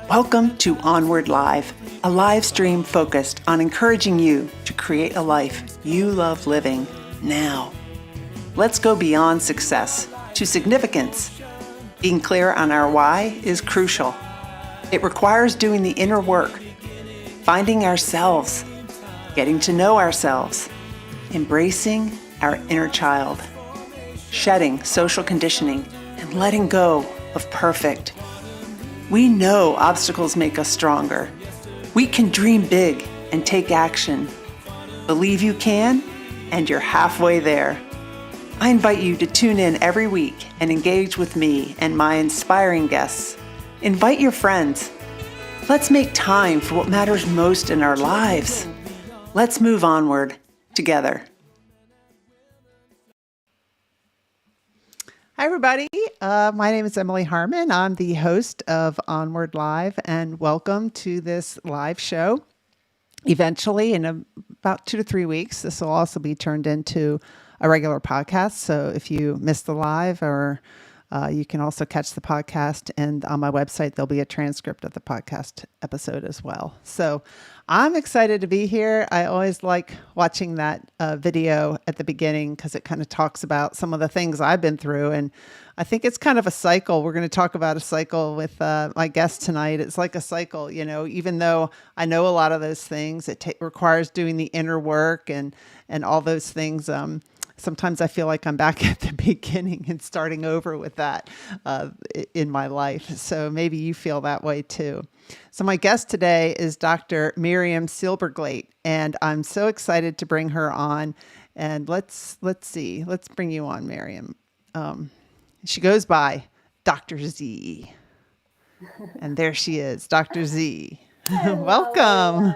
Welcome to Onward Live, a live stream focused on encouraging you to create a life you love living now. Let's go beyond success to significance. Being clear on our why is crucial. It requires doing the inner work, finding ourselves, getting to know ourselves, embracing our inner child, shedding social conditioning, and letting go of perfect. We know obstacles make us stronger. We can dream big and take action. Believe you can, and you're halfway there. I invite you to tune in every week and engage with me and my inspiring guests. Invite your friends. Let's make time for what matters most in our lives. Let's move onward together. Hi, everybody. My name is Emily Harmon. I'm the host of Onward Live, and welcome to this live show. Eventually, in about 2 to 3 weeks, this will also be turned into a regular podcast. So if you missed the live, or you can also catch the podcast, and on my website, there'll be a transcript of the podcast episode as well. So I'm excited to be here. I always like watching that video at the beginning because it kind of talks about some of the things I've been through. And I think it's kind of a cycle. We're going to talk about a cycle with my guest tonight. It's like a cycle, you know, even though I know a lot of those things, it requires doing the inner work and all those things. Sometimes I feel like I'm back at the beginning and starting over with that in my life. So maybe you feel that way too. So my guest today is Dr. Miriam Silberglate, and I'm so excited to bring her on. And let's see. Let's bring you on, Miriam. She goes by Dr. Z. And there she is, Dr. Z. Welcome.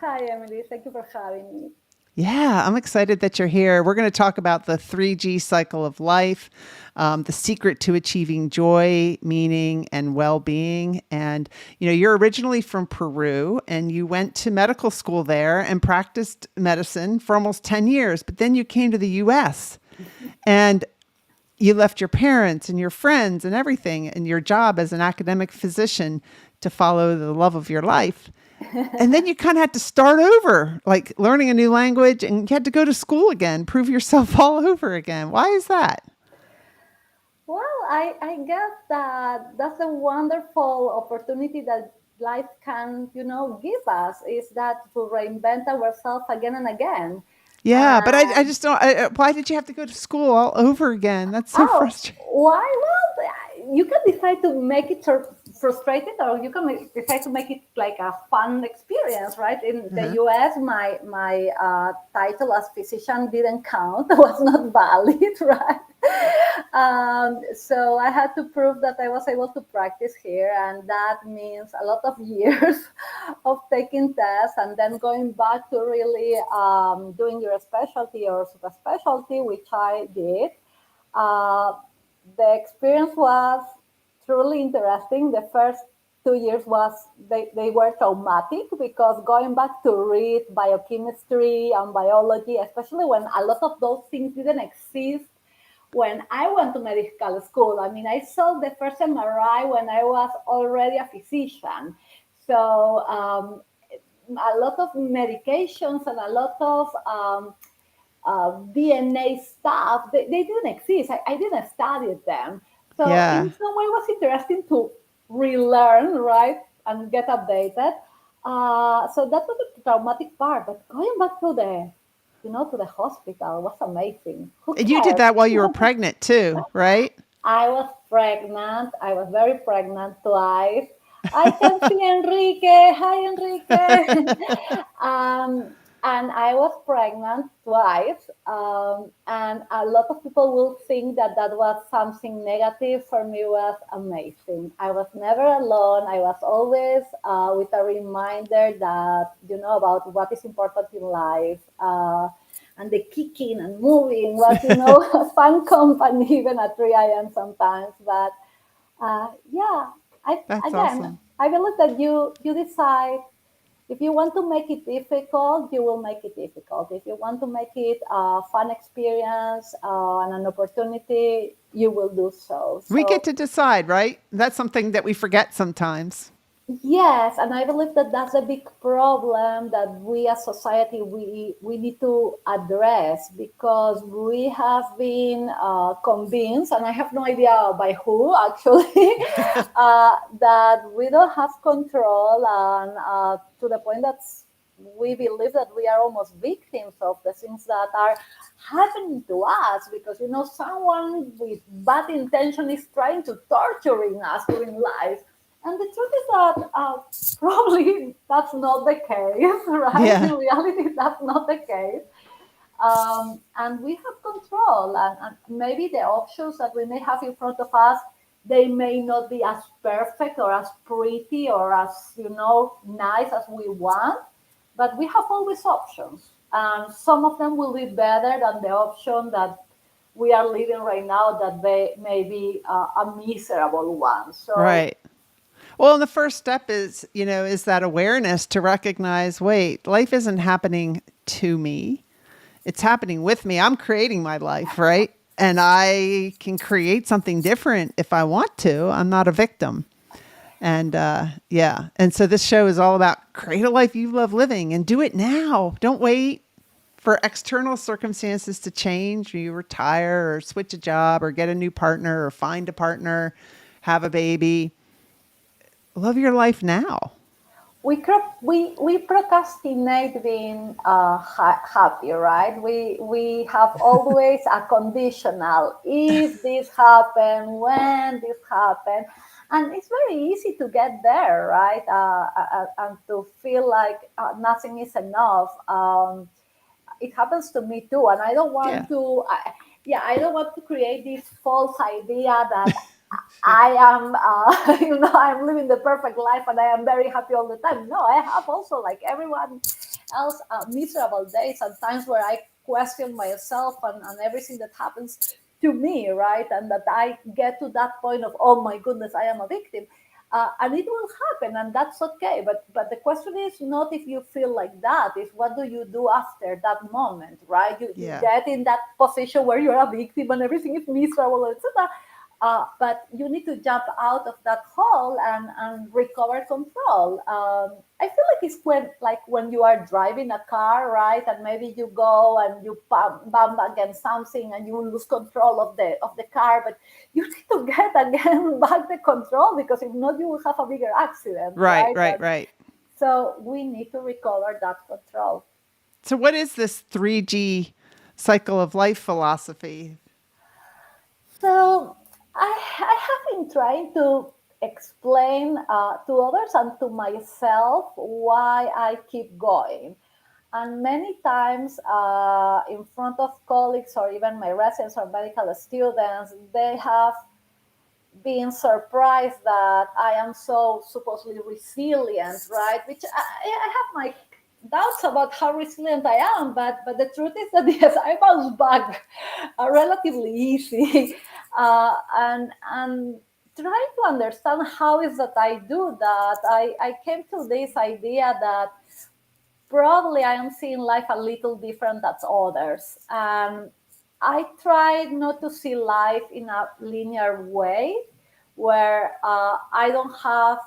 Hi, Emily. Thank you for having me. Yeah, I'm excited that you're here. We're going to talk about the 3G cycle of life, the secret to achieving joy, meaning, and well-being. And, you know, you're originally from Peru, and you went to medical school there and practiced medicine for almost 10 years. But then you came to the U.S. and you left your parents and your friends and everything and your job as an academic physician to follow the love of your life. And then you kind of had to start over, like learning a new language, and you had to go to school again, prove yourself all over again. Why is that? Well, I guess that that's a wonderful opportunity that life can, give us, is that to reinvent ourselves again and again. Yeah, but I just don't. Why did you have to go to school all over again? That's so frustrating. Why? Well, you can decide to make it frustrated, or you can decide to make it like a fun experience, right? In the US, my title as physician didn't count; it was not valid, right? So I had to prove that I was able to practice here, and that means a lot of years of taking tests and then going back to really doing your specialty or super specialty, which I did. The experience was truly interesting. The first 2 years they were traumatic, because going back to read biochemistry and biology, especially when a lot of those things didn't exist when I went to medical school. I mean, I saw the first MRI when I was already a physician. So a lot of medications and a lot of DNA stuff, they didn't exist. I didn't study them. So in some way it was interesting to relearn, right, and get updated. So that was the traumatic part. But going back to the hospital was amazing. You did that while you were pregnant too, right? I was pregnant. I was very pregnant twice. I can see Enrique. Hi, Enrique. And I was pregnant twice. And a lot of people will think that was something negative. For me, it was amazing. I was never alone. I was always with a reminder that, about what is important in life. And the kicking and moving was, a fun company, even at 3 a.m. sometimes. But That's awesome. I believe that you decide If you want to make it difficult, you will make it difficult. If you want to make it a fun experience and an opportunity, you will do so. We get So to decide, right? That's something that we forget sometimes. yes, and I believe that that's a big problem that we as society we need to address because we have been convinced, and I have no idea by who actually, that we don't have control, and to the point that we believe that we are almost victims of the things that are happening to us because someone with bad intention is trying to torturing us during life. And the truth is that probably that's not the case, right? In Yeah. reality, that's not the case. And we have control, and maybe the options that we may have in front of us, they may not be as perfect or as pretty or as, nice as we want, but we have always options. And some of them will be better than the option that we are living right now that they may be a miserable one. So Right. Well, and the first step is, is that awareness to recognize, wait, life isn't happening to me. It's happening with me. I'm creating my life, right? And I can create something different if I want to. I'm not a victim. And yeah. And so this show is all about create a life you love living and do it now. Don't wait for external circumstances to change. You retire or switch a job or get a new partner or find a partner, have a baby. Love your life now. we procrastinate being happy, right? We have always a conditional. If this happen, when this happen, and it's very easy to get there, right? And to feel like nothing is enough. It happens to me too, and I don't Yeah. want to. I don't want to create this false idea that I am, I'm living the perfect life and I am very happy all the time. No, I have also, like everyone else, miserable days and times where I question myself and everything that happens to me, right? And that I get to that point of, oh my goodness, I am a victim. And it will happen, and that's okay. But the question is not if you feel like that. Is what do you do after that moment, right? You Yeah. get in that position where you're a victim and everything is miserable, etc. But you need to jump out of that hole and recover control. I feel like it's when you are driving a car, right? And maybe you go and you bump against something and you lose control of the car, but you need to get again back the control because if not, you will have a bigger accident, Right, right? right, And right. so we need to recover that control. So, what is this 3G cycle of life philosophy? So I have been trying to explain to others and to myself why I keep going. And many times in front of colleagues or even my residents or medical students, they have been surprised that I am so supposedly resilient, right? Which I have my doubts about how resilient I am, but the truth is that yes, I bounce back relatively easy, and trying to understand how is that I do that. I came to this idea that probably I am seeing life a little different than others. And I try not to see life in a linear way where I don't have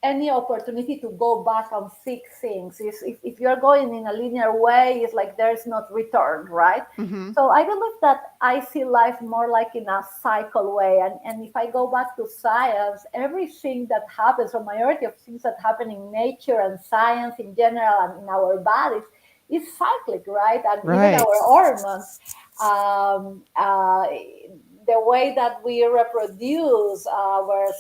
any opportunity to go back and fix things. If you're going in a linear way, it's like there's not return, right? Mm-hmm. So I believe that I see life more like in a cycle way. And if I go back to science, everything that happens, or majority of things that happen in nature and science in general and in our bodies, is cyclic, right? And even Right. our hormones. Um, uh, the way that we reproduce our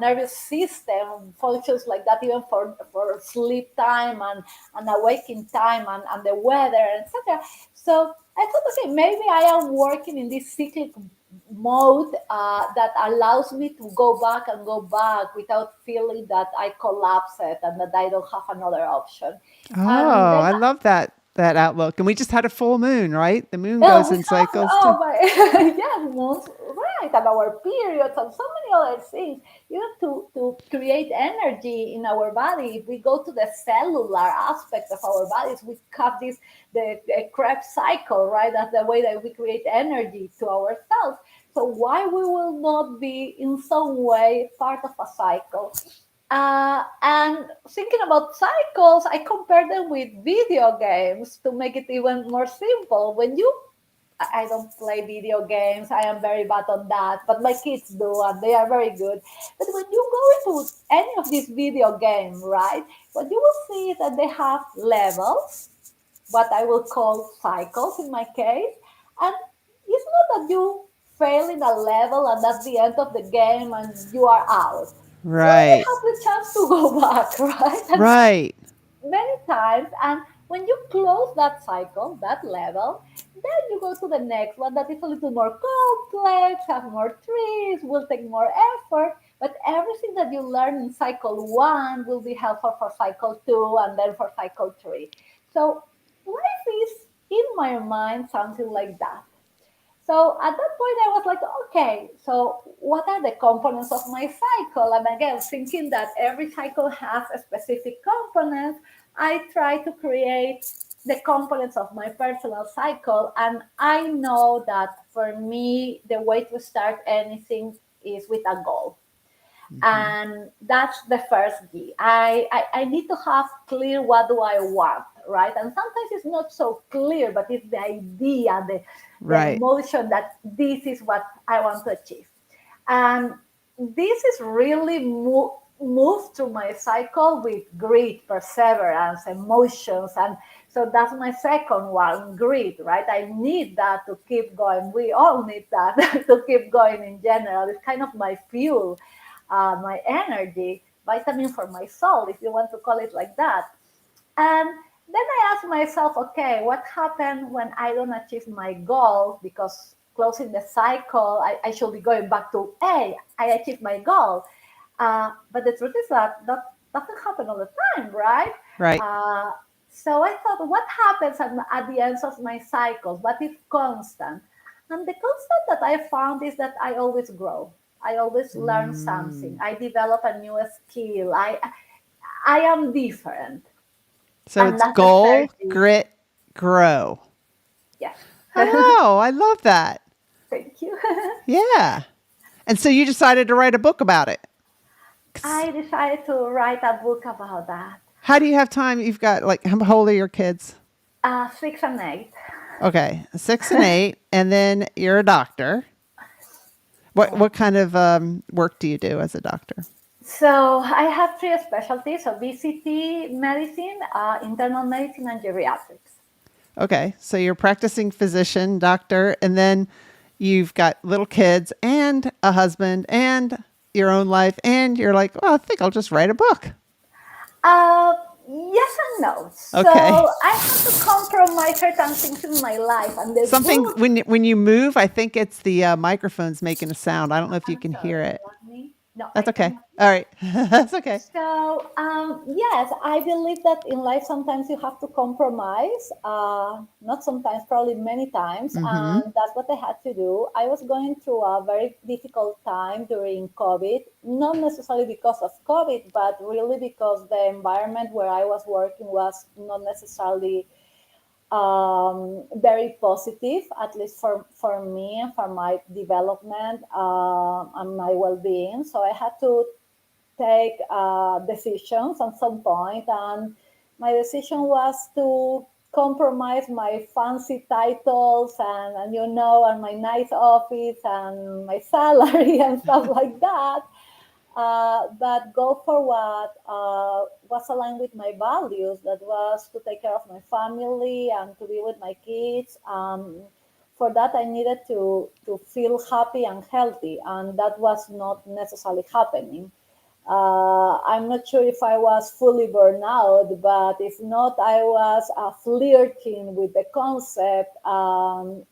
nervous system functions like that even for sleep time and awakening time and the weather, etc. So I thought, okay, maybe I am working in this cyclic mode that allows me to go back without feeling that I collapse it and that I don't have another option. And Oh, then I love that outlook. And we just had a full moon, right? The moon oh, goes we in have cycles too. oh my yes, moons, right, and our periods and so many other things. To create energy in our body, if we go to the cellular aspect of our bodies, we have the Krebs cycle, right? That's the way that we create energy to ourselves. So why we will not be in some way part of a cycle? And thinking about cycles, I compare them with video games to make it even more simple. I don't play video games. I am very bad on that, but my kids do, and they are very good. But when you go into any of these video games, right, what you will see is that they have levels, what I will call cycles in my case. And it's not that you fail in a level and that's the end of the game and you are out. You Right. have the chance to go back, right? And Right. many times. And when you close that cycle, that level, then you go to the next one that is a little more complex, have more trees, will take more effort. But everything that you learn in cycle one will be helpful for cycle two and then for cycle three. So life is, in my mind, something like that. So at that point, I was like, okay, so what are the components of my cycle? And again, thinking that every cycle has a specific component, I try to create the components of my personal cycle. And I know that for me, the way to start anything is with a goal. Hmm. And that's the first key. I need to have clear what do I want, right? And sometimes it's not so clear, but it's the idea, the Right. emotion that this is what I want to achieve. And this is really moved through my cycle with grit, perseverance, emotions. And so that's my second one, grit, right? I need that to keep going. We all need that to keep going in general. It's kind of my fuel, my energy, vitamin for my soul, if you want to call it like that. And then I ask myself, okay, what happened when I don't achieve my goal? Because closing the cycle, I should be going back to, hey, I achieved my goal. But the truth is that that doesn't happen all the time, right? Right. Uh, so I thought, what happens at the end of my cycles? What is constant? And the constant that I found is that I always grow. I always learn something. Mm. I develop a new skill. I am different. So And it's that's the third goal, key. grit, grow. Yes. Oh, I love that. Thank you. Yeah. And so you decided to write a book about it. I decided to write a book about that. How do you have time? You've got like, how old are your kids? 6 and 8. Okay, 6 and 8, and then you're a doctor. Yeah. What kind of work do you do as a doctor? So I have three specialties: obesity medicine, internal medicine, and geriatrics. Okay, so you're a practicing physician, doctor, and then you've got little kids and a husband and your own life, and you're like, well, I think I'll just write a book. Uh, yes and no. So Okay. I had to compromise certain things in my life, and the Something book. when you move, I think it's the microphone's making a sound. I don't know if you I'm can hear sorry. it. Let me. No, I That's okay. cannot. All right. That's okay. So, yes, I believe that in life sometimes you have to compromise. Not sometimes, probably many times. Mm-hmm. And that's what I had to do. I was going through a very difficult time during COVID, not necessarily because of COVID, but really because the environment where I was working was not necessarily very positive, at least for me and for my development and my well being. So I had to take decisions at some point, and my decision was to compromise my fancy titles and my nice office and my salary and stuff like that, but go for what was aligned with my values. That was to take care of my family and to be with my kids. For that, I needed to feel happy and healthy, and that was not necessarily happening. I'm not sure if I was fully burned out, but if not, I was flirting with the concept, and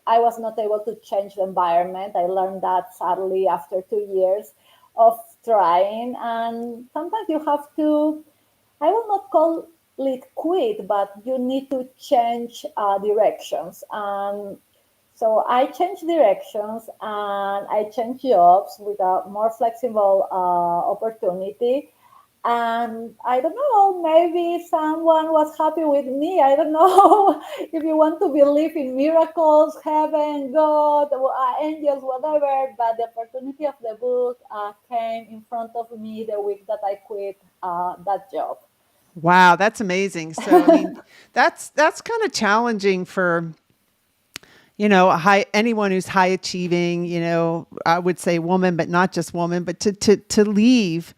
I was not able to change the environment. I learned that sadly after 2 years of trying, and sometimes you have to, I will not call it quit, but you need to change directions. And So I changed directions and I changed jobs with a more flexible opportunity. And I don't know, maybe someone was happy with me. I don't know if you want to believe in miracles, heaven, God, angels, whatever. But the opportunity of the book came in front of me the week that I quit that job. Wow, that's amazing. So, I mean, that's kind of challenging for, high anyone who's high achieving, I would say woman, but not just woman, but to leave,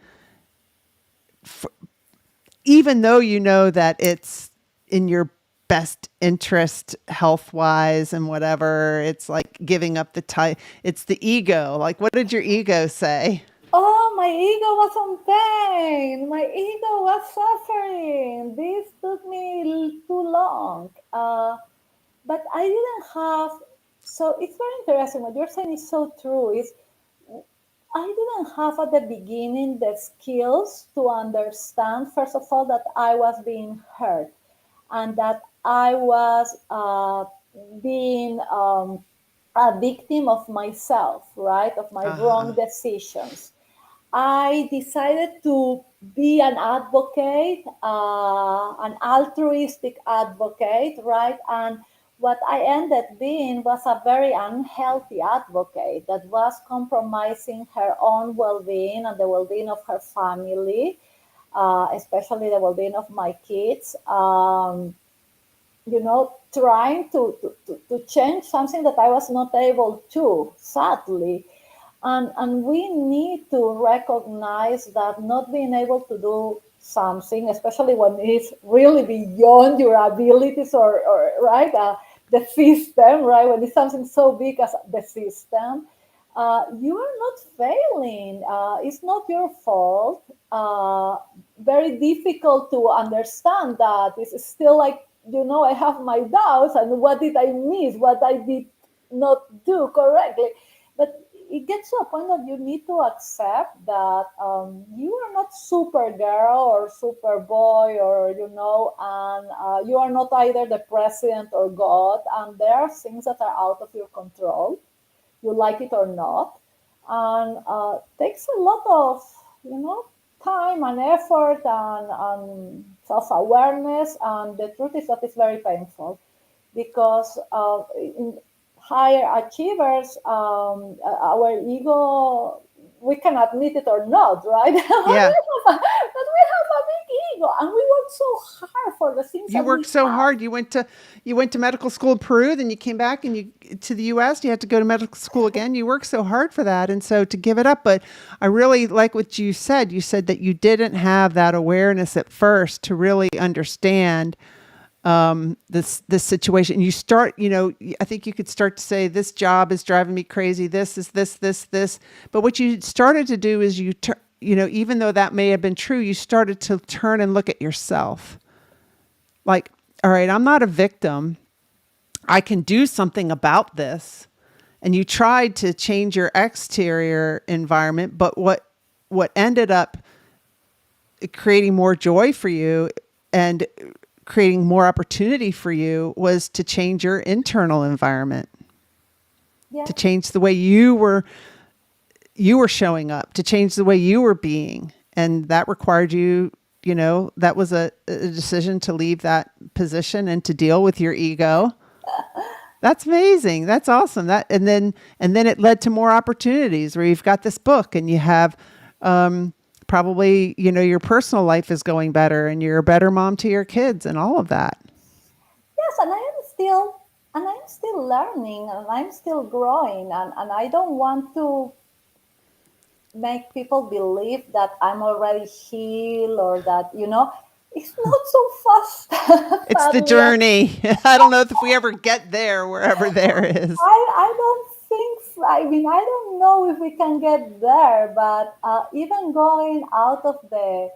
even though you know that it's in your best interest health wise and whatever, it's like giving up it's the ego. Like, what did your ego say? Oh, my ego was on pain. My ego was suffering. This took me too long. But I didn't have. So it's very interesting. What you're saying is so true. Is I didn't have at the beginning the skills to understand, first of all, that I was being hurt and that I was being a victim of myself, right? Of my Uh-huh. wrong decisions. I decided to be an advocate, an altruistic advocate, right? And what I ended being was a very unhealthy advocate that was compromising her own well being and the well being of her family, especially the well being of my kids. Trying to change something that I was not able to, sadly. And we need to recognize that not being able to do something, especially when it's really beyond your abilities or right, the system, right, when it's something so big as the system, you are not failing. It's not your fault. Very difficult to understand that. It's still like, I have my doubts and what did I miss, what I did not do correctly. But it gets to a point that you need to accept that you are not super girl or super boy, or and you are not either the president or God, and there are things that are out of your control, you like it or not, and takes a lot of you know time and effort and self-awareness. And the truth is that it's very painful because in higher achievers, our ego, we can admit it or not, right? Yeah. But we have a big ego, and we work so hard for the things You that we worked so have. hard. You went to medical school in Peru, then you came back and you to the US, you had to go to medical school again. You worked so hard for that. And so to give it up, but I really like what you said. You said that you didn't have that awareness at first to really understand this situation. You start, I think you could start to say, this job is driving me crazy. This is this. But what you started to do is even though that may have been true, you started to turn and look at yourself. Like, all right, I'm not a victim. I can do something about this. And you tried to change your exterior environment, but what ended up creating more joy for you and creating more opportunity for you was to change your internal environment, Yeah. to change the way you were showing up, to change the way you were being. And that required that was a decision to leave that position and to deal with your ego. That's amazing. That's awesome. And then it led to more opportunities where you've got this book and you have probably, your personal life is going better and you're a better mom to your kids and all of that. Yes, and I'm still learning, and I'm still growing, and I don't want to make people believe that I'm already healed, or that it's not so fast. It's the Sadly, journey. I don't know if we ever get there, wherever there is. I don't think. I mean, I don't know if we can get there, but even going out of the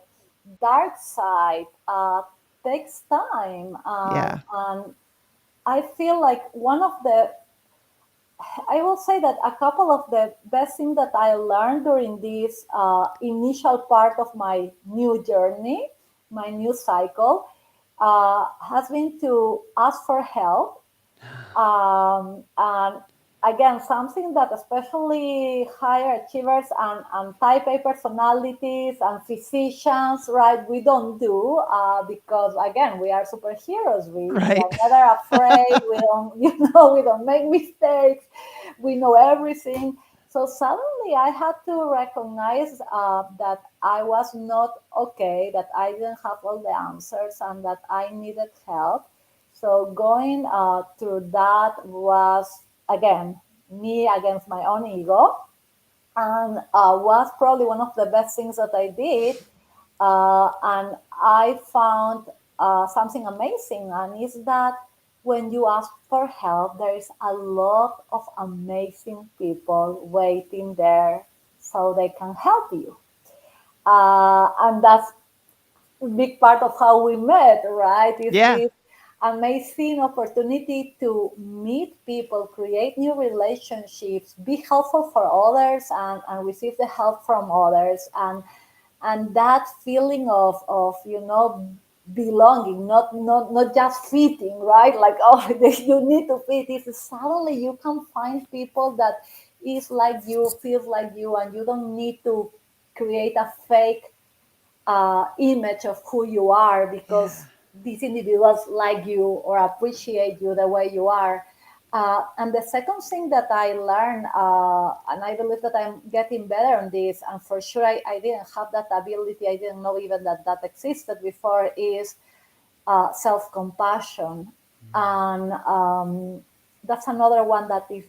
dark side takes time, Yeah. and I feel like I will say that a couple of the best things that I learned during this initial part of my new journey, my new cycle, has been to ask for help. And again, something that especially higher achievers and type A personalities and physicians, right, we don't do because, again, we are superheroes. We Right. are never afraid. We don't, we don't make mistakes. We know everything. So suddenly I had to recognize that I was not okay, that I didn't have all the answers, and that I needed help. So going through that was, again, me against my own ego, and was probably one of the best things that I did. And I found something amazing, and is that when you ask for help, there is a lot of amazing people waiting there so they can help you. And that's big part of how we met, right? Is Yeah. this amazing opportunity to meet people, create new relationships, be helpful for others, and receive the help from others. And that feeling of belonging, not just fitting, right? Like, oh, you need to fit. Is suddenly you can find people that is like you, feels like you, and you don't need to create a fake image of who you are Yeah. because these individuals like you or appreciate you the way you are. And the second thing that I learned, and I believe that I'm getting better on this, and for sure I didn't have that ability, I didn't know even that that existed before, is self compassion. And that's another one that is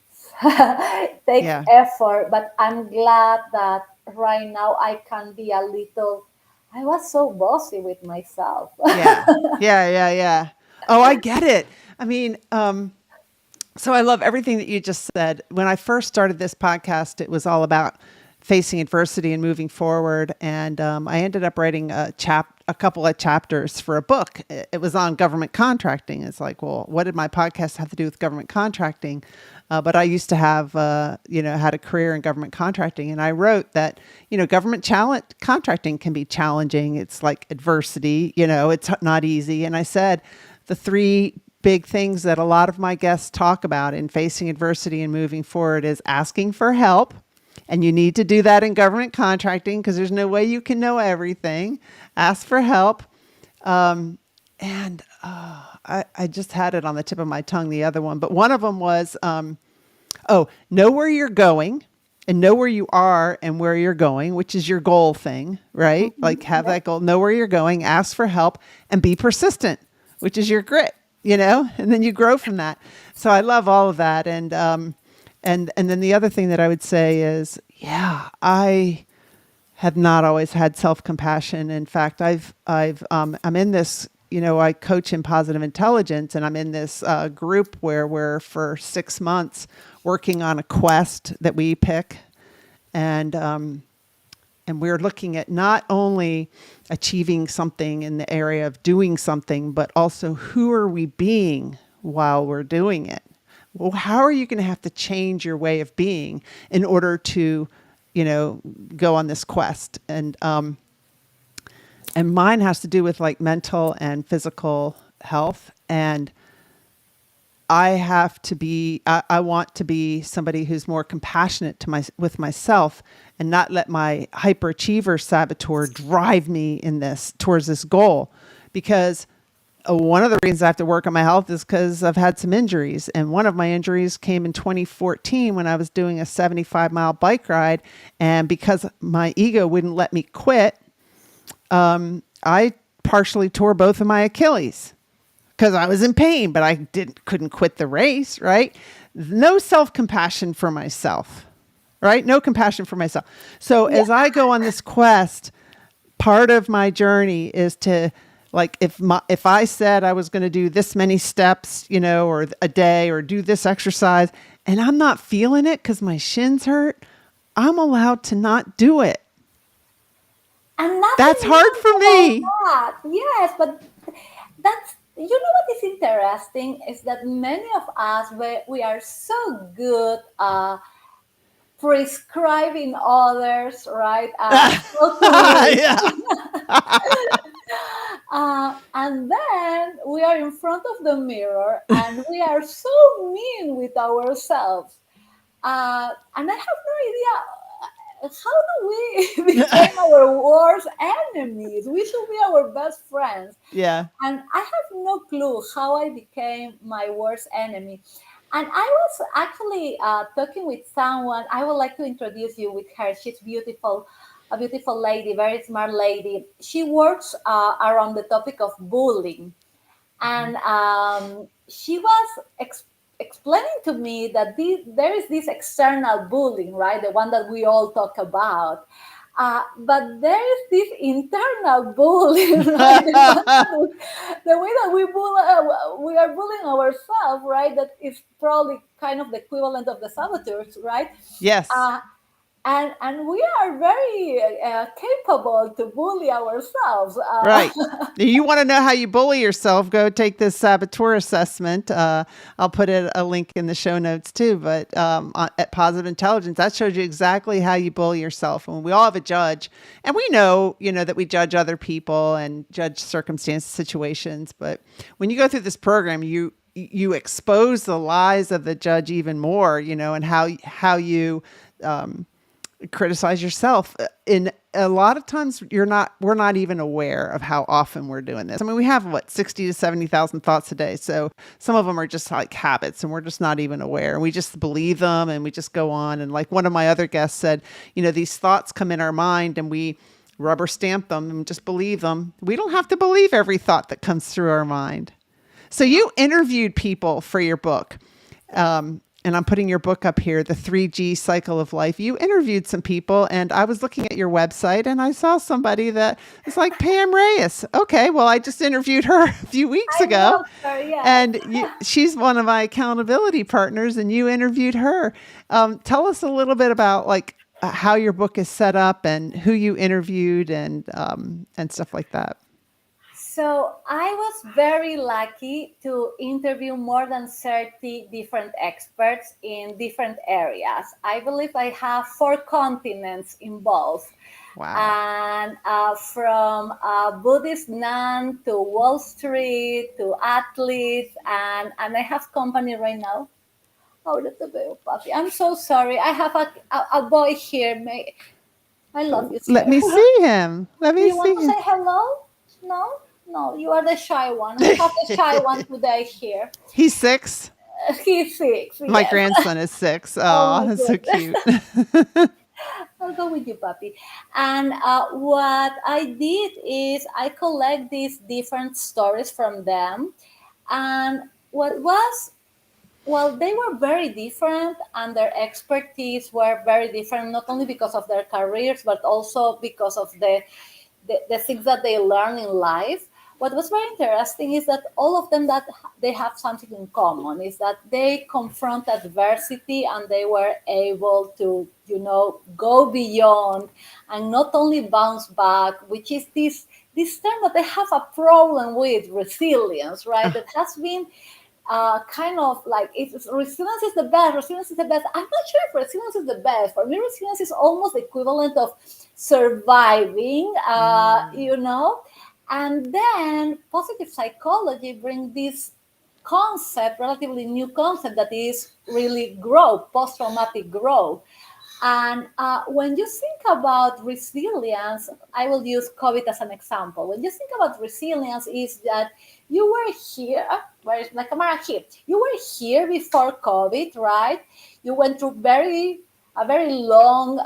takes Yeah. effort, but I'm glad that right now I can be a little. I was so bossy with myself. Yeah. Yeah. Yeah. Yeah. Oh, I get it. I mean, so I love everything that you just said. When I first started this podcast, it was all about facing adversity and moving forward. And I ended up writing a couple of chapters for a book. It was on government contracting. It's like, well, what did my podcast have to do with government contracting? But I used to have, had a career in government contracting, and I wrote that, government contracting can be challenging. It's like adversity, it's not easy. And I said, the three big things that a lot of my guests talk about in facing adversity and moving forward is asking for help. And you need to do that in government contracting because there's no way you can know everything. Ask for help. And I just had it on the tip of my tongue, the other one. But one of them was, know where you're going and know where you are and where you're going, which is your goal thing, right? Like have Yep. that goal, know where you're going, ask for help, and be persistent, which is your grit, and then you grow from that. So I love all of that. And then the other thing that I would say is, yeah, I have not always had self-compassion. In fact, I'm in this, I coach in positive intelligence, and I'm in this group where we're for 6 months working on a quest that we pick. And we're looking at not only achieving something in the area of doing something, but also who are we being while we're doing it? Well, how are you going to have to change your way of being in order to, go on this quest? And mine has to do with like mental and physical health. And I want to be somebody who's more compassionate with myself and not let my hyperachiever saboteur drive me towards this goal. Because one of the reasons I have to work on my health is because I've had some injuries. And one of my injuries came in 2014 when I was doing a 75-mile bike ride. And because my ego wouldn't let me quit, I partially tore both of my Achilles because I was in pain, but I couldn't quit the race, right? No self-compassion for myself, right? No compassion for myself. So Yeah. as I go on this quest, part of my journey is to, like, if I said I was going to do this many steps, or a day, or do this exercise, and I'm not feeling it because my shins hurt, I'm allowed to not do it. And That's nothing hard wrong for about me. that. Yes, but that's, what is interesting is that many of us we are so good prescribing others, right? How to live. Yeah. And then we are in front of the mirror and we are so mean with ourselves. And I have no idea how do we become our worst enemies? We should be our best friends. Yeah. And I have no clue how I became my worst enemy. And I was actually talking with someone. I would like to introduce you with her. She's beautiful, a beautiful lady, very smart lady. She works around the topic of bullying, and she was explaining to me that there is this external bullying, right? The one that we all talk about. But there is this internal bullying, right? The way that we are bullying ourselves, right? That is probably kind of the equivalent of the saboteurs, right? Yes. Uh, and we are very capable to bully ourselves. Right. You want to know how you bully yourself? Go take this saboteur assessment. I'll put a link in the show notes too. But at Positive Intelligence, that shows you exactly how you bully yourself. And we all have a judge, and we know, that we judge other people and judge circumstances, situations. But when you go through this program, you expose the lies of the judge even more, and how you criticize yourself. In a lot of times we're not even aware of how often we're doing this. I mean, we have 60 to 70,000 thoughts a day. So some of them are just like habits and we're just not even aware. And we just believe them and we just go on. And like one of my other guests said, these thoughts come in our mind and we rubber stamp them and just believe them. We don't have to believe every thought that comes through our mind. So you interviewed people for your book. And I'm putting your book up here, The 3G Cycle of Life. You interviewed some people, and I was looking at your website, and I saw somebody that is like Pam Reyes. Okay, well, I just interviewed her a few weeks I ago, love her, yeah. and she's one of my accountability partners, and you interviewed her. Tell us a little bit about how your book is set up and who you interviewed and stuff like that. So I was very lucky to interview more than 30 different experts in different areas. I believe I have 4 continents involved. Wow. And from Buddhist nun to Wall Street to athletes, and I have company right now. Oh, that's a baby puppy. I'm so sorry. I have a boy here. I love you, Let sir. me see him. Let Do me you want see to him. say hello? No? No, you are the shy one. We have the shy one today here. He's 6. He's 6, My yes. grandson is 6. Oh Oh, my that's so goodness. cute. I'll go with you, puppy. And what I did is I collect these different stories from them. And what was, well, they were very different and their expertise were very different, not only because of their careers, but also because of the things that they learn in life. What was very interesting is that all of them that they have something in common is that they confront adversity and they were able to, go beyond and not only bounce back, which is this term that they have a problem with, resilience, right? That has been kind of like, it's resilience is the best. Resilience is the best. I'm not sure if resilience is the best. For me, resilience is almost the equivalent of surviving. And then positive psychology brings this concept, relatively new concept, that is really growth, post-traumatic growth. And when you think about resilience, I will use COVID as an example. When you think about resilience, is that you were here, where is my camera here? You were here before COVID, right? You went through a very long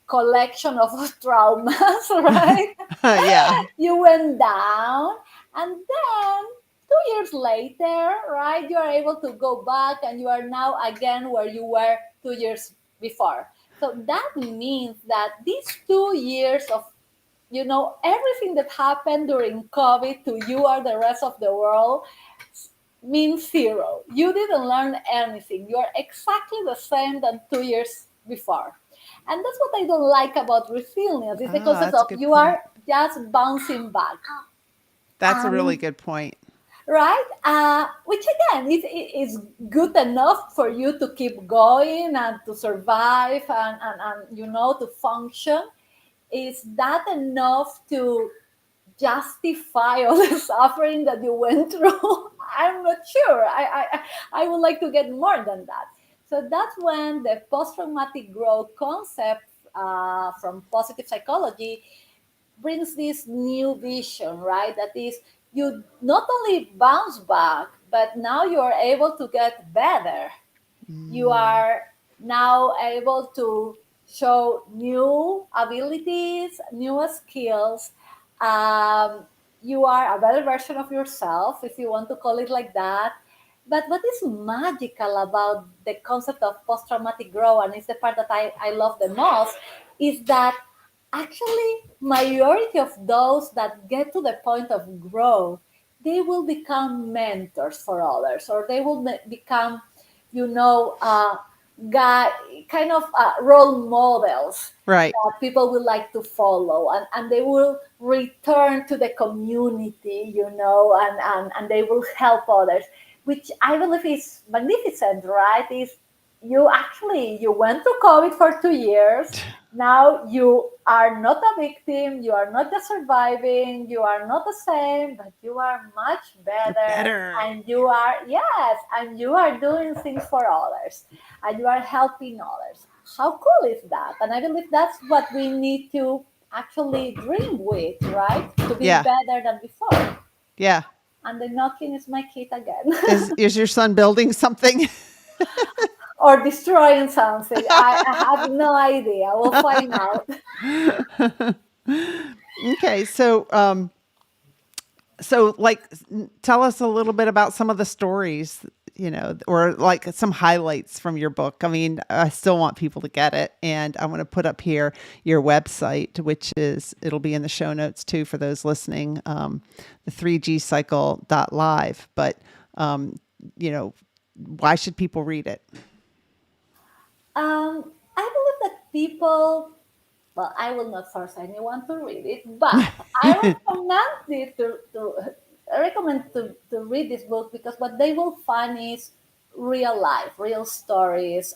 collection of traumas, right? Yeah. You went down, and then 2 years later, right, you are able to go back and you are now again where you were 2 years before. So that means that these 2 years of, everything that happened during COVID to you or the rest of the world means zero. You didn't learn anything. You're exactly the same than 2 years before. And that's what I don't like about resilience, is the concept That's a of good you point. are just bouncing back. That's a really And good point. right? Which again is good enough for you to keep going and to survive and to function. Is that enough to justify all the suffering that you went through? I'm not sure. I would like to get more than that. So that's when the post-traumatic growth concept from positive psychology brings this new vision, right? That is, you not only bounce back, but now you are able to get better. You Mm, are now able to show new abilities, new skills. Um, you are a better version of yourself, if you want to call it like that. But what is magical about the concept of post traumatic growth, and it's the part that I love the most, is that actually majority of those that get to the point of growth, they will become mentors for others, or they will become, you know, guy, kind of role models right. that people will like to follow, and they will return to the community, and they will help others, which I believe is magnificent, right? Is you went through COVID for 2 years. Now you are not a victim, you are not just surviving, you are not the same, but you are much You're better, better. and you are, yes, and you are doing things for others, and you are helping others. How cool is that? And I believe that's what we need to actually dream with, right? To be Yeah. better than before. Yeah. And the knocking is my kid again. Is your son building something? Or destroying something. I have no idea. We'll find out. Okay, so like tell us a little bit about some of the stories, or like some highlights from your book. I mean, I still want people to get it, and I want to put up here your website, which is, it'll be in the show notes too for those listening, the 3G cycle.live. But you know why should people read it? I believe that people, well, I will not force anyone to read it, but I recommend to read this book, because what they will find is real life, real stories,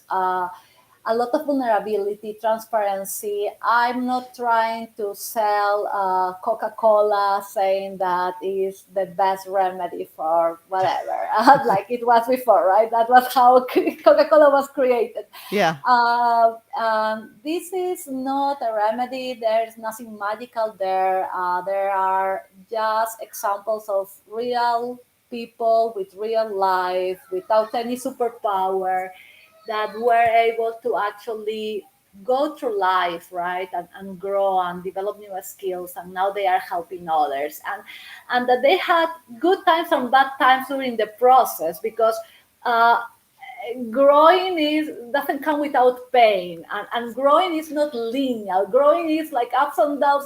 a lot of vulnerability, transparency. I'm not trying to sell Coca-Cola saying that is the best remedy for whatever, like it was before, right? That was how Coca-Cola was created. Yeah. This is not a remedy. There is nothing magical there. There are just examples of real people with real life, without any superpower, that were able to actually go through life, right, and grow and develop new skills, and now they are helping others, and that they had good times and bad times during the process, because uh, growing is doesn't come without pain, and growing is not linear. Growing is like ups and downs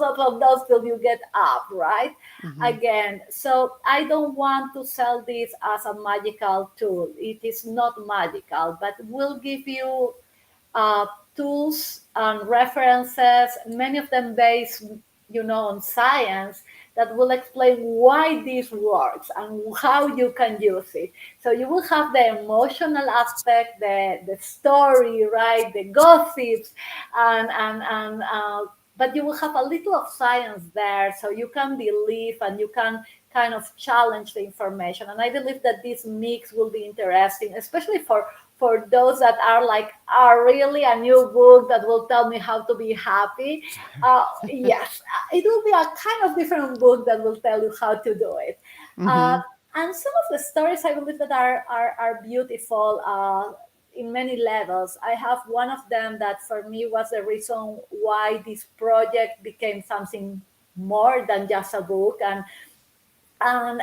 till you get up, right? Hmm. Again, so I don't want to sell this as a magical tool. It is not magical, but will give you uh, tools and references, many of them based, on science, that will explain why this works and how you can use it. So you will have the emotional aspect, the story, right, the gossips, but you will have a little of science there, so you can believe and you can kind of challenge the information. And I believe that this mix will be interesting, especially for those that are like, are really a new book that will tell me how to be happy. Yes, it will be a kind of different book that will tell you how to do it. Uh, Hmm. and some of the stories I believe that are beautiful in many levels. I have one of them that for me was the reason why this project became something more than just a book, and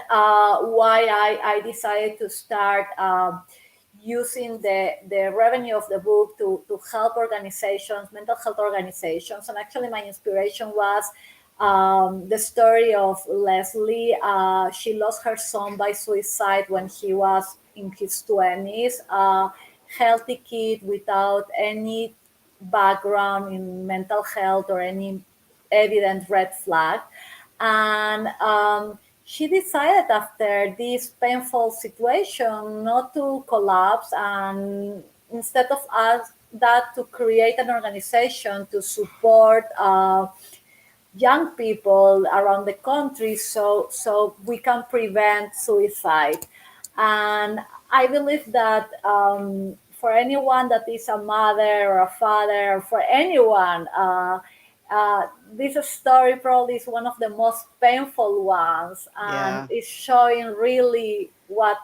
why I decided to start using the revenue of the book to help organizations, mental health organizations. And actually, my inspiration was the story of Leslie. She lost her son by suicide when he was in his 20s. Healthy kid without any background in mental health or any evident red flag. And she decided after this painful situation not to collapse, and instead of us that to create an organization to support young people around the country, so we can prevent suicide. And I believe that for anyone that is a mother or a father, or for anyone, this story probably is one of the most painful ones, and Yeah. is showing really what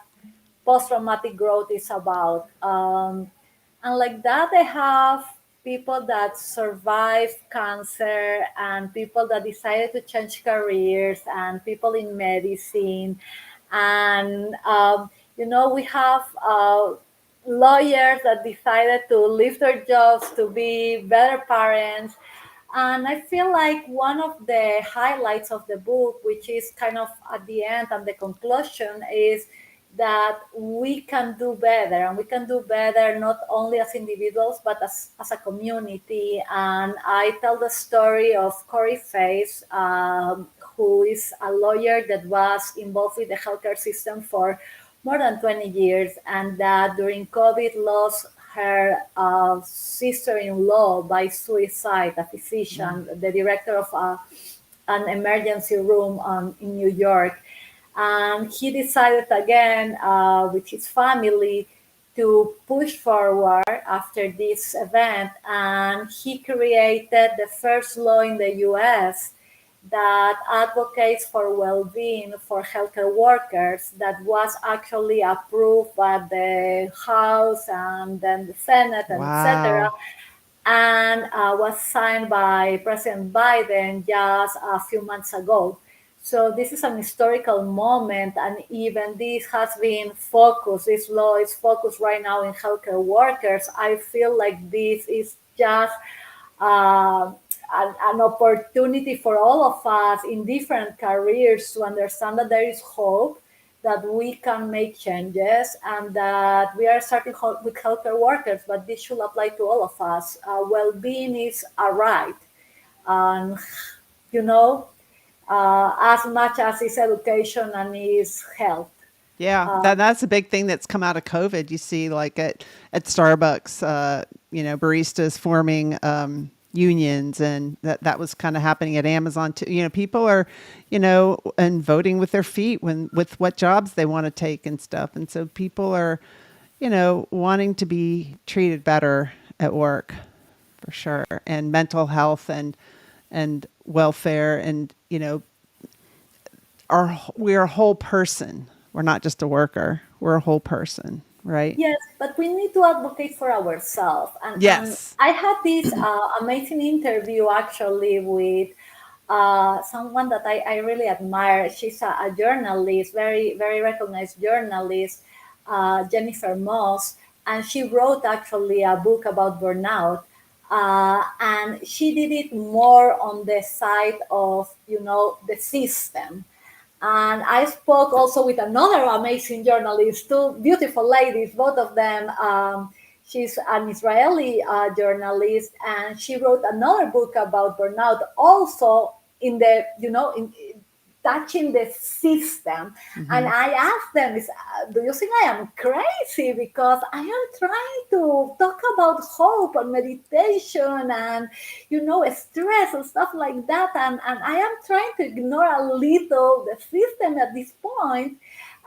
post-traumatic growth is about. And like that, I have people that survive cancer, and people that decided to change careers, and people in medicine. And, we have lawyers that decided to leave their jobs to be better parents. And I feel like one of the highlights of the book, which is kind of at the end and the conclusion, is that we can do better, and we can do better not only as individuals but as a community. And I tell the story of Corey Face, who is a lawyer that was involved with the healthcare system for more than 20 years, and that during COVID lost her sister-in-law by suicide, a physician, the director of an emergency room in New York. And he decided again with his family to push forward after this event, and he created the first law in the US that advocates for well-being for healthcare workers, that was actually approved by the House and then the Senate and etc., Wow. and was signed by President Biden just a few months ago. So this is an historical moment, and even this has been focused. This law is focused right now in healthcare workers. I feel like this is just an opportunity for all of us in different careers to understand that there is hope, that we can make changes, and that we are starting with healthcare workers, but this should apply to all of us. Well-being is a right, and you know, as much as is education and is health. Yeah, that's a big thing that's come out of COVID. You see, like at Starbucks, baristas forming unions, and that was kind of happening at Amazon too. People are, and voting with their feet with what jobs they want to take and stuff, and so people are, wanting to be treated better at work, for sure, and mental health and welfare, and we're a whole person. We're not just a worker. We're a whole person, right? Yes, but we need to advocate for ourselves. And Yes. I had this amazing interview actually with someone that I really admire. She's a journalist, very, very recognized journalist, Jennifer Moss. And she wrote actually a book about burnout. And she did it more on the side of, the system. And I spoke also with another amazing journalist, two beautiful ladies, both of them. She's an Israeli journalist, and she wrote another book about burnout, also in the, touching the system. And Hmm. I asked them, do you think I am crazy? Because I am trying to talk about hope and meditation and, stress and stuff like that. And I am trying to ignore a little the system at this point.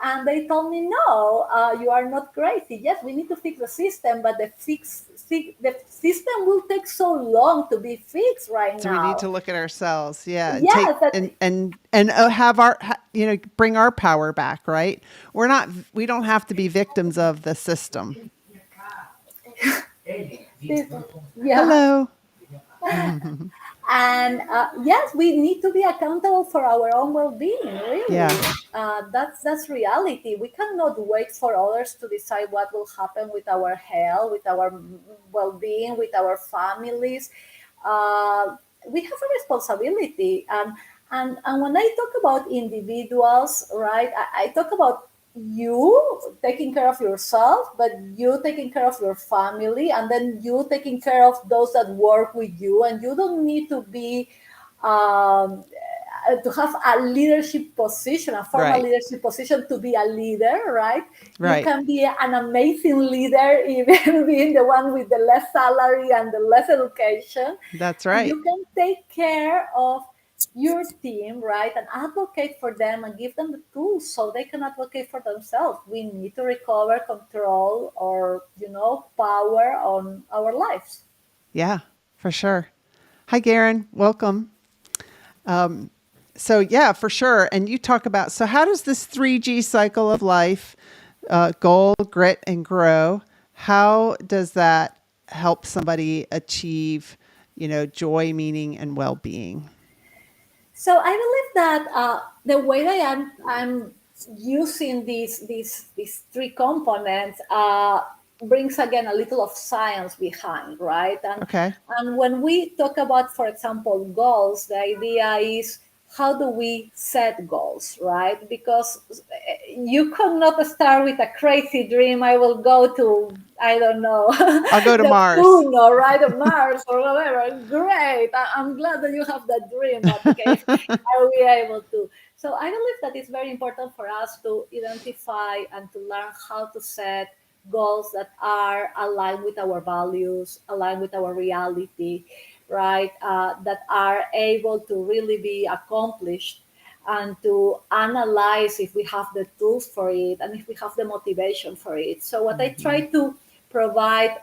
And they told me, no, you are not crazy. Yes, we need to fix the system, but the system will take so long to be fixed right So we need now. to look at ourselves, yeah, and take Yes, that and have bring our power back, right? We don't have to be victims of the system. this, yeah. Hello. And yes, we need to be accountable for our own well-being. Yeah. Really, that's reality. We cannot wait for others to decide what will happen with our health, with our well-being, with our families. Uh, we have a responsibility, and when I talk about individuals, right, I talk about you taking care of yourself, but you taking care of your family, and then you taking care of those that work with you. And you don't need to be um, to have a leadership position, a formal Right. leadership position, to be a leader, right? You Right. can be an amazing leader, even being the one with the less salary and the less education. That's And right. you can take care of your team, right? And advocate for them and give them the tools so they can advocate for themselves. We need to recover control or, power on our lives. Yeah, for sure. Hi, Garen. Welcome. So yeah, for sure. And you talk about, so how does this 3G cycle of life, goal, grit, and grow, how does that help somebody achieve, joy, meaning, and well-being? So I believe that the way that I'm using these three components brings again a little of science behind, right? Okay. And when we talk about, for example, goals, the idea is how do we set goals, right? Because you cannot start with a crazy dream. I will go to, I don't know, I'll go to the Mars. moon or right of Mars or whatever. Great. I'm glad that you have that dream, but okay, are we able to? So I believe that it's very important for us to identify and to learn how to set goals that are aligned with our values, aligned with our reality, right? That are able to really be accomplished and to analyze if we have the tools for it and if we have the motivation for it. So what I try to provide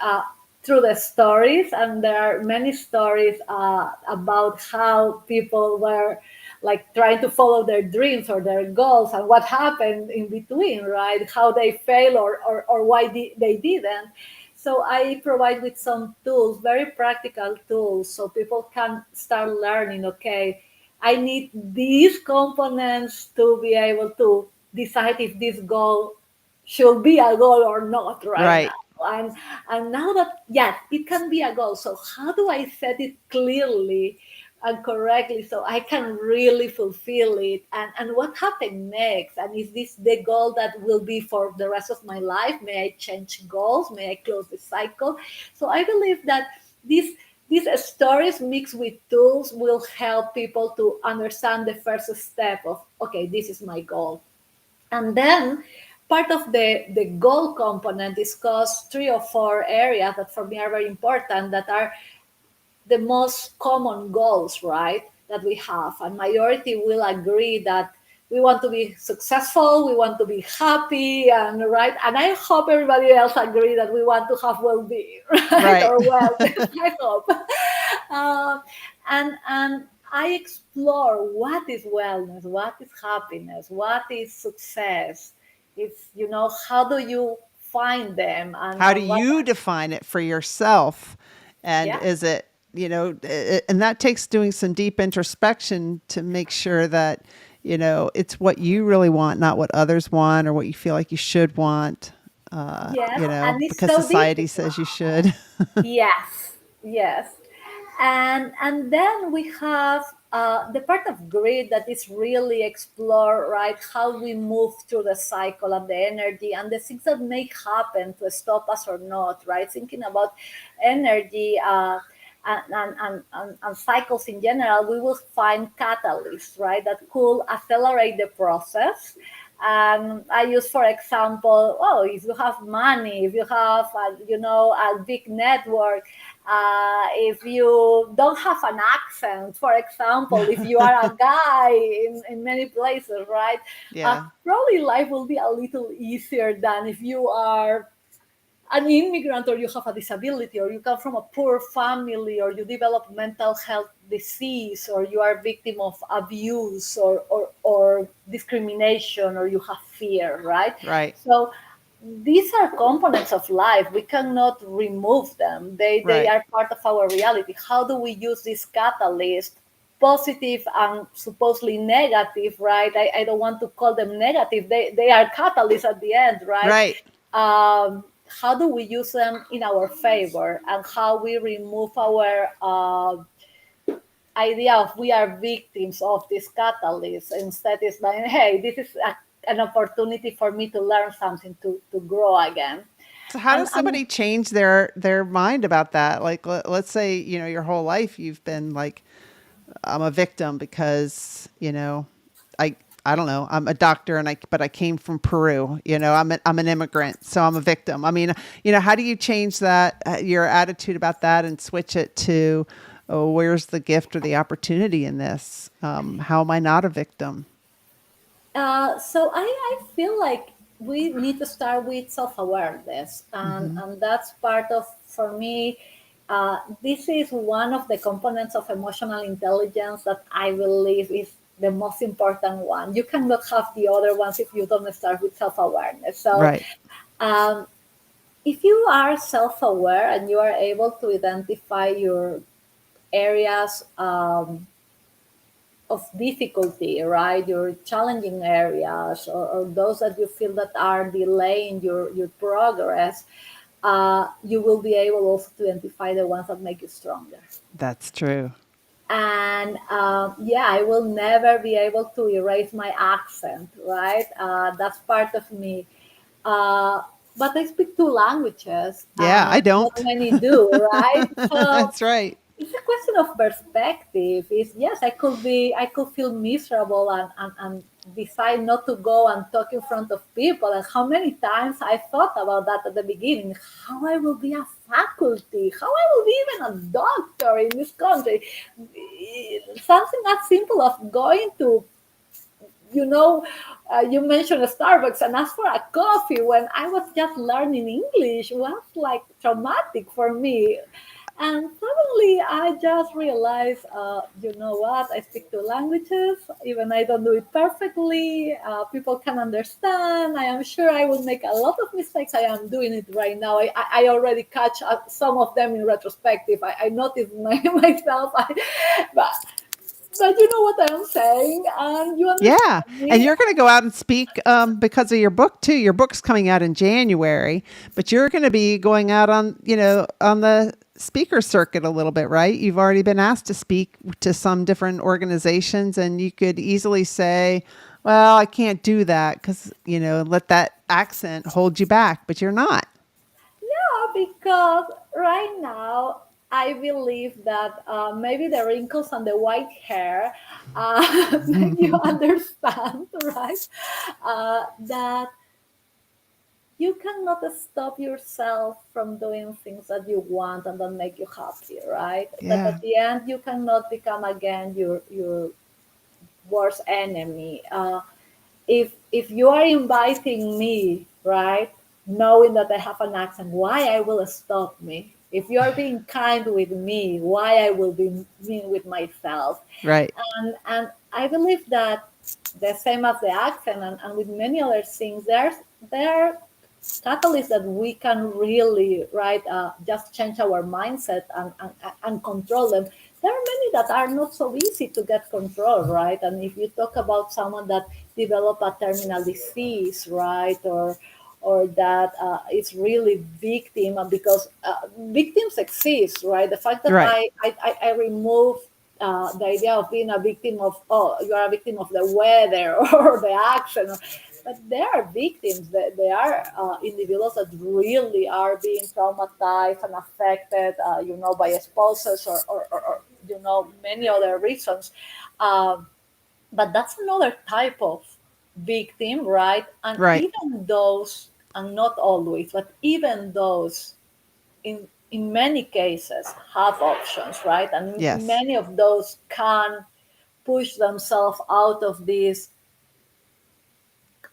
through the stories, and there are many stories about how people were like trying to follow their dreams or their goals and what happened in between, right? How they fail or why they didn't. So I provide with some tools, very practical tools, so people can start learning, okay, I need these components to be able to decide if this goal should be a goal or not right now. Right. And now that, yes, it can be a goal. So how do I set it clearly and correctly so I can really fulfill it? And what happened next? And is this the goal that will be for the rest of my life? May I change goals? May I close the cycle? So I believe that these stories mixed with tools will help people to understand the first step of, okay, this is my goal. And then part of the goal component discuss three or four areas that for me are very important, that are the most common goals, right, that we have. And majority will agree that we want to be successful, we want to be happy, and right. And I hope everybody else agree that we want to have well-being, right, Right. or wellness. I hope. Um, and I explore what is wellness, what is happiness, what is success. It's, how do you find them, How do and what? you define it for yourself? And Yeah. is it, and that takes doing some deep introspection to make sure that, it's what you really want, not what others want or what you feel like you should want, Yes, and it's because so society difficult. says you should. Yes, yes, and then we have the part of grid that is really explore, right, how we move through the cycle and the energy and the things that may happen to stop us or not, right? Thinking about energy. And cycles in general, we will find catalysts, right, that could accelerate the process. And I use, for example, oh, if you have money, if you have, a big network, if you don't have an accent, for example, if you are a guy in many places, right? Yeah. Probably life will be a little easier than if you are an immigrant or you have a disability or you come from a poor family or you develop mental health disease or you are victim of abuse or discrimination or you have fear, right? Right. So these are components of life. We cannot remove them. They Right. are part of our reality. How do we use this catalyst, positive and supposedly negative, right? I don't want to call them negative. They are catalysts at the end, right? Right. How do we use them in our favor, and how we remove our idea of we are victims of this catalyst. Instead, it's like, hey, this is an opportunity for me to learn something, to grow again. So how does And somebody change their mind about that? Like let's say, your whole life you've been like I'm a victim because, I I don't know. I'm a doctor but I came from Peru. I'm an immigrant, so I'm a victim. I mean, how do you change that your attitude about that and switch it to, oh, where's the gift or the opportunity in this? How am I not a victim? So I feel like we need to start with self-awareness, Hmm. and that's part of, for me, this is one of the components of emotional intelligence that I believe is the most important one. You cannot have the other ones if you don't start with self-awareness. So Right. um, if you are self-aware and you are able to identify your areas of difficulty, right? Your challenging areas, or those that you feel that are delaying your progress, you will be able also to identify the ones that make you stronger. That's true. And yeah, I will never be able to erase my accent, right? That's part of me. Uh, but I speak two languages, Yeah, I not don't. many do, right? So That's right. it's a question of perspective. Is yes, I could feel miserable and decide not to go and talk in front of people. And how many times I thought about that at the beginning, how I will be a faculty, how I will be even a doctor in this country. Something as simple as going to, you know, you mentioned Starbucks and ask for a coffee when I was just learning English was like traumatic for me. And suddenly I just realized, you know what, I speak two languages, even I don't do it perfectly. People can understand. I am sure I will make a lot of mistakes. I am doing it right now. I already catch some of them in retrospective. I noticed myself. But, but you know what I'm saying, and you Yeah. understand And me. you're going to go out and speak because of your book too. Your book's coming out in January, but you're going to be going out on the speaker circuit a little bit, right? You've already been asked to speak to some different organizations, and you could easily say, well, I can't do that because, let that accent hold you back, but you're not. Because right now I believe that maybe the wrinkles and the white hair make you understand, right? That you cannot stop yourself from doing things that you want and that make you happy, right? That Yeah. at the end you cannot become again your worst enemy. If you are inviting me, right, knowing that I have an accent, why I will stop me? If you are being kind with me, why I will be mean with myself? Right. And I believe that the same as the accent and with many other things, there are catalysts that we can really, right, just change our mindset and control them. There are many that are not so easy to get control, right? And if you talk about someone that develop a terminal disease, right, or that is really victim, and because victims exist, right? The fact that Right. I remove the idea of being a victim of, oh, you are a victim of the weather or the action, but they are victims. They are individuals that really are being traumatized and affected, by spouses or many other reasons. Um, but that's another type of victim, right? And Right. even those, and not always, but even those in many cases have options, right? And Yes. many of those can push themselves out of this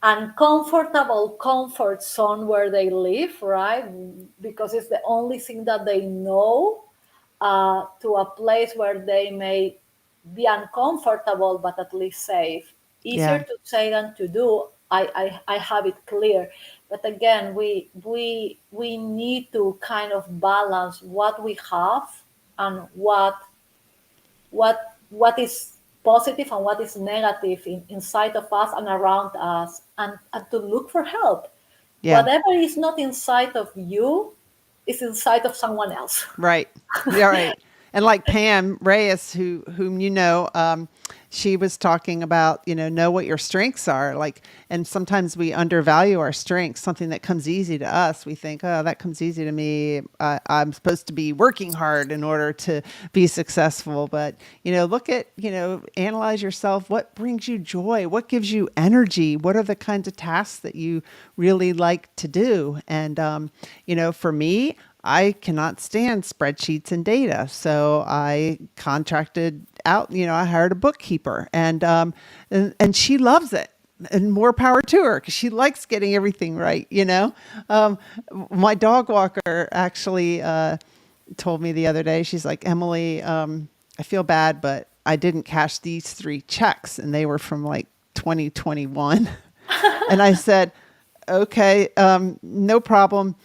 uncomfortable comfort zone where they live, right? Because it's the only thing that they know, to a place where they may be uncomfortable but at least safe. Easier Yeah. to say than to do. I have it clear. But again, we need to kind of balance what we have and what is positive and what is negative inside of us and around us, and to look for help. Yeah. Whatever is not inside of you is inside of someone else. Right. Yeah, right. And like Pam Reyes, whom you know, she was talking about, know what your strengths are. And sometimes we undervalue our strengths, something that comes easy to us. We think, oh, that comes easy to me. I'm supposed to be working hard in order to be successful. But, look at, analyze yourself. What brings you joy? What gives you energy? What are the kinds of tasks that you really like to do? And, for me, I cannot stand spreadsheets and data. So I contracted out, I hired a bookkeeper, and she loves it, and more power to her because she likes getting everything right. My dog walker actually told me the other day, she's like, Emily, I feel bad, but I didn't cash these 3 checks, and they were from like 2021. And I said, okay, no problem.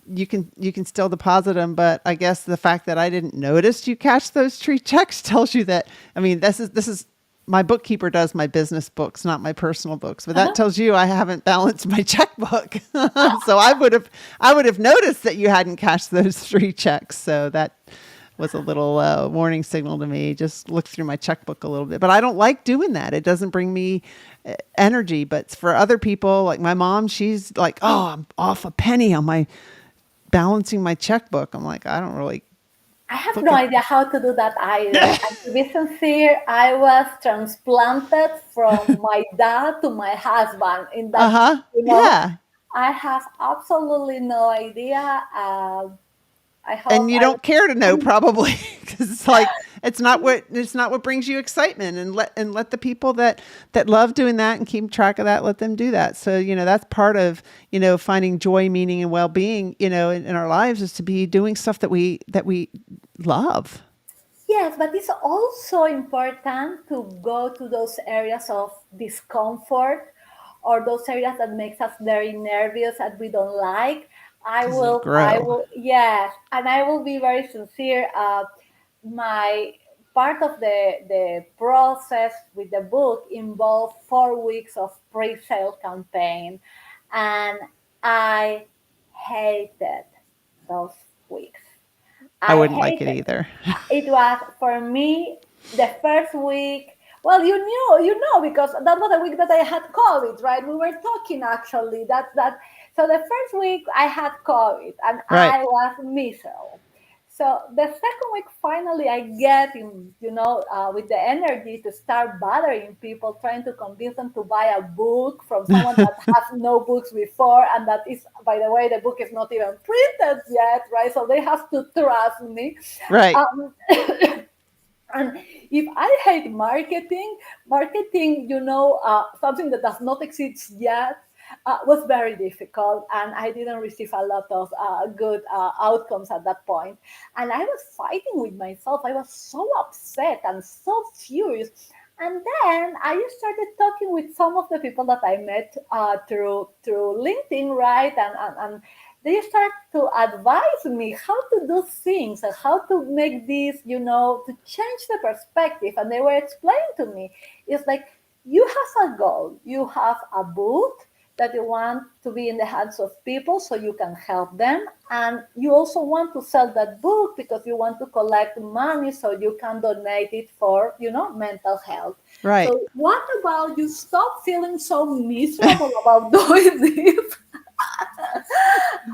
You can still deposit them, but I guess the fact that I didn't notice you cashed those 3 checks tells you that. I mean, this is my bookkeeper does my business books, not my personal books, but that tells you I haven't balanced my checkbook. So I would have noticed that you hadn't cashed those 3 checks. So that was a little warning signal to me. Just look through my checkbook a little bit, but I don't like doing that. It doesn't bring me energy. But for other people, like my mom, she's like, oh, I'm off a penny on my balancing my checkbook. I'm like, I don't really I have look no at. idea how to do that either. And to be sincere, I was transplanted from my dad to my husband in Uh that, huh. you know, Yeah. I have absolutely no idea. I hope And you I. don't care to know probably because it's like it's not what brings you excitement, and let the people that love doing that and keep track of that, let them do that. So that's part of finding joy, meaning, and well-being in our lives, is to be doing stuff that we love. Yes, but it's also important to go to those areas of discomfort or those areas that makes us very nervous that we don't like. Because it'll I grow. will, yes, and I will be very sincere. My part of the process with the book involved 4 weeks of pre-sale campaign, and I hated those weeks. I I wouldn't like it hated either. it was for me the first week. Well, you know, because that was the week that I had COVID, right? We were talking actually. So the first week I had COVID and Right. I was miserable. So the second week, finally, I get in, with the energy to start bothering people, trying to convince them to buy a book from someone that has no books before, and that is, by the way, the book is not even printed yet, right? So they have to trust me. Right. Um, and if I hate marketing, something that does not exist yet, was very difficult, and I didn't receive a lot of good outcomes at that point. And I was fighting with myself. I was so upset and so furious. And then I started talking with some of the people that I met through LinkedIn, right? And they start to advise me how to do things and how to make this, to change the perspective. And they were explaining to me, it's like you have a goal, you have a book that you want to be in the hands of people so you can help them. And you also want to sell that book because you want to collect money so you can donate it for, mental health. Right. So what about you stop feeling so miserable about doing this?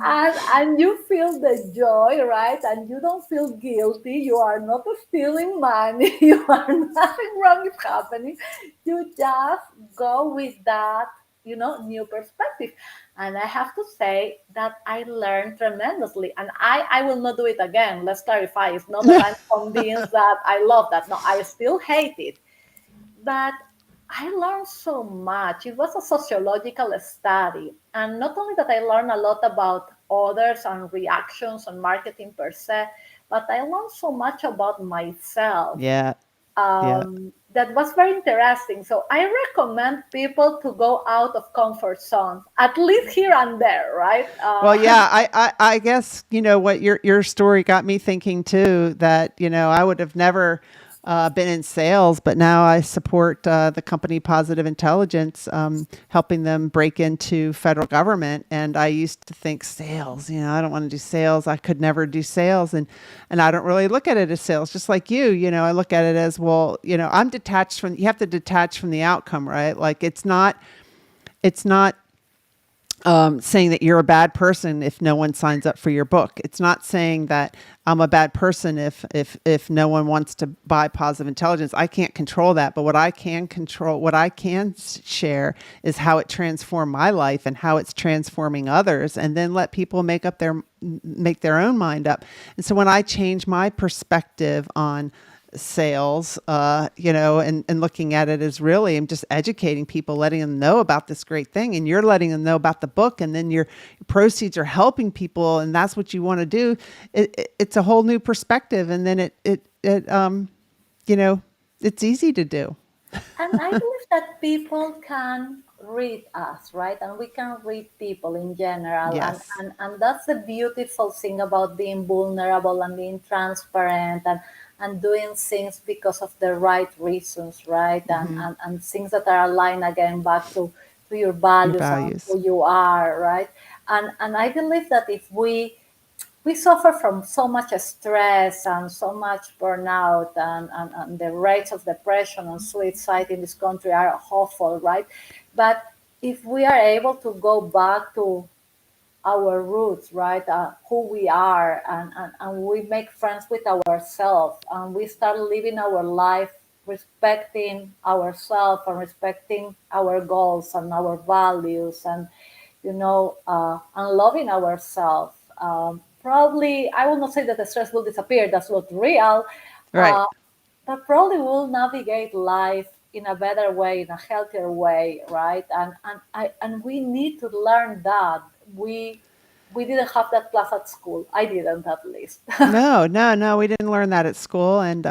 And you feel the joy, right? And you don't feel guilty. You are not stealing money. You are nothing wrong is happening. You just go with that, new perspective. And I have to say that I learned tremendously. And I will not do it again. Let's clarify. It's not that I'm convinced that I love that. No, I still hate it. But I learned so much. It was a sociological study. And not only that I learned a lot about others and reactions and marketing per se, but I learned so much about myself. Yeah. Yeah. That was very interesting. So I recommend people to go out of comfort zones, at least here and there, right? Well, yeah, I guess, what your story got me thinking too, that, I would have never been in sales, but now I support the company Positive Intelligence, helping them break into federal government. And I used to think sales, I don't want to do sales. I could never do sales. And I don't really look at it as sales, just like I look at it as, well, I'm detached from, you have to detach from the outcome, right? Like it's not saying that you're a bad person if no one signs up for your book. It's not saying that I'm a bad person if no one wants to buy Positive Intelligence. I can't control that, but what I can control, what I can share, is how it transformed my life and how it's transforming others, and then let people make their own mind up. And so when I change my perspective on sales, and looking at it as, really, I'm just educating people, letting them know about this great thing, and you're letting them know about the book, and then your proceeds are helping people, and that's what you want to do. It's a whole new perspective, and then it's easy to do. And I believe that people can read us, right? And we can read people in general. Yes. And that's the beautiful thing about being vulnerable and being transparent and doing things because of the right reasons, right? Mm-hmm. And things that are aligned again back to your Your values and values. who you are, right? And I believe that if we suffer from so much stress and so much burnout, and the rates of depression and suicide in this country are awful, right? But if we are able to go back to our roots, right, who we are, and we make friends with ourselves, and we start living our life respecting ourselves and respecting our goals and our values, and and loving ourselves. Probably, I will not say that the stress will disappear. That's not real. Right. Uh, but probably will navigate life in a better way, in a healthier way, right? And we need to learn that. We didn't have that class at school. I didn't, at least. No, no, no, we didn't learn that at school. And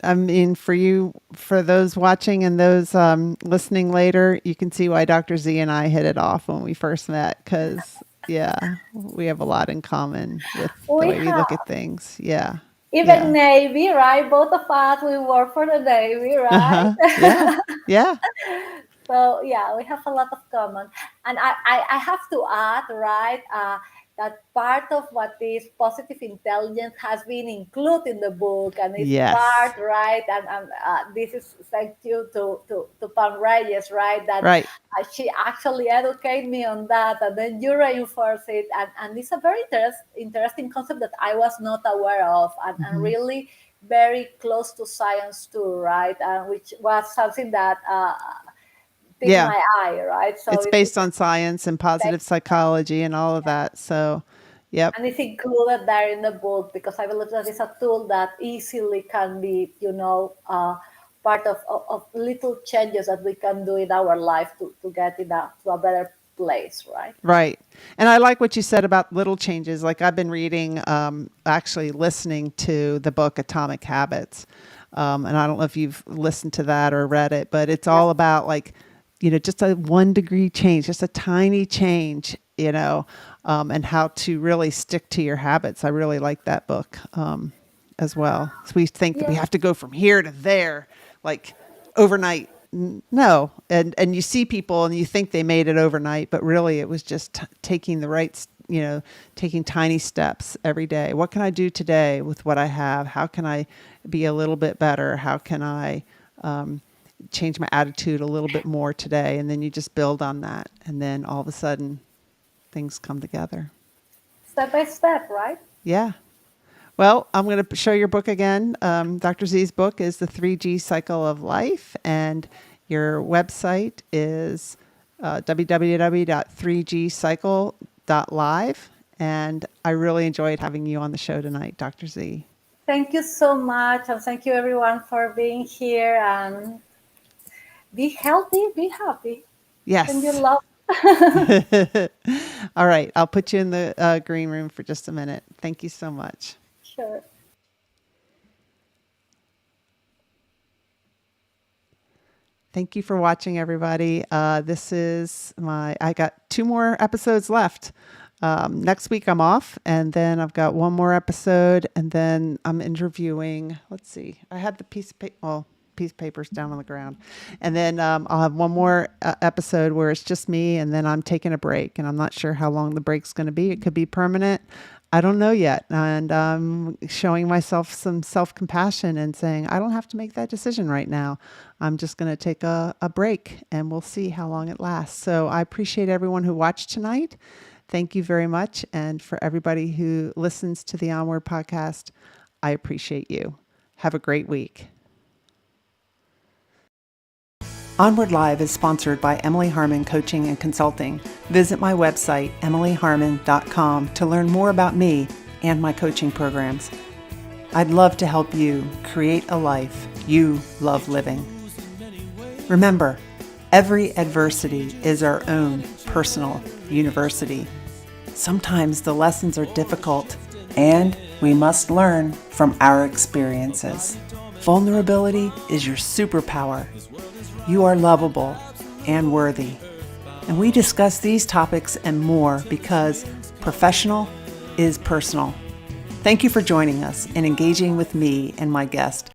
I mean, for those watching and those listening later, you can see why Dr. Z and I hit it off when we first met, because, yeah, we have a lot in common with the We way we look have at things. Yeah. even Yeah. Navy, right? Both of us, we work for the Navy, right? Uh-huh. Yeah. Yeah. So yeah, we have a lot of common, and I have to add, right, that part of what is positive intelligence has been included in the book, and it's Yes. part, right, and this is thank you to Pam Reyes, right, that Right. she actually educated me on that, and then you reinforce it, and it's a very interesting concept that I was not aware of, and Hmm. really very close to science too, right, which was something that picked Yeah. my eye, right? So It's based on science and positive psychology and all of that. So, yep. and it's included there in the book because I believe that it's a tool that easily can be, part of little changes that we can do in our life to get to a better place, right? Right. And I like what you said about little changes. Like, I've been reading, actually listening to the book Atomic Habits. And I don't know if you've listened to that or read it, but it's Yeah. all about, like, just a 1 degree change, just a tiny change, and how to really stick to your habits. I really like that book, as well. So we think that we Yeah. have to go from here to there, like, overnight. No. And you see people and you think they made it overnight, but really it was just taking the right, taking tiny steps every day. What can I do today with what I have? How can I be a little bit better? How can I change my attitude a little bit more today? And then you just build on that. And then all of a sudden things come together. Step by step, right? Yeah. Well, I'm going to show your book again. Dr. Z's book is The 3G Cycle of Life, and your website is www.3gcycle.live. And I really enjoyed having you on the show tonight, Dr. Z. Thank you so much, and thank you everyone for being here. And be healthy, be happy, send your Yes. love. All right. I'll put you in the green room for just a minute. Thank you so much. Sure. Thank you for watching, everybody. I got 2 more episodes left. Next week I'm off, and then I've got one more episode, and then I'm interviewing. Let's see, I had the piece of paper's down on the ground, and then I'll have one more episode where it's just me, and then I'm taking a break, and I'm not sure how long the break's going to be. It could be permanent. I don't know yet, and I'm showing myself some self-compassion and saying I don't have to make that decision right now. I'm just going to take a break, and we'll see how long it lasts. So I appreciate everyone who watched tonight. Thank you very much. And for everybody who listens to the Onward podcast, I appreciate you. Have a great week. Onward Live is sponsored by Emily Harmon Coaching and Consulting. Visit my website, emilyharmon.com, to learn more about me and my coaching programs. I'd love to help you create a life you love living. Remember, every adversity is our own personal university. Sometimes the lessons are difficult, and we must learn from our experiences. Vulnerability is your superpower. You are lovable and worthy. And we discuss these topics and more because professional is personal. Thank you for joining us and engaging with me and my guest.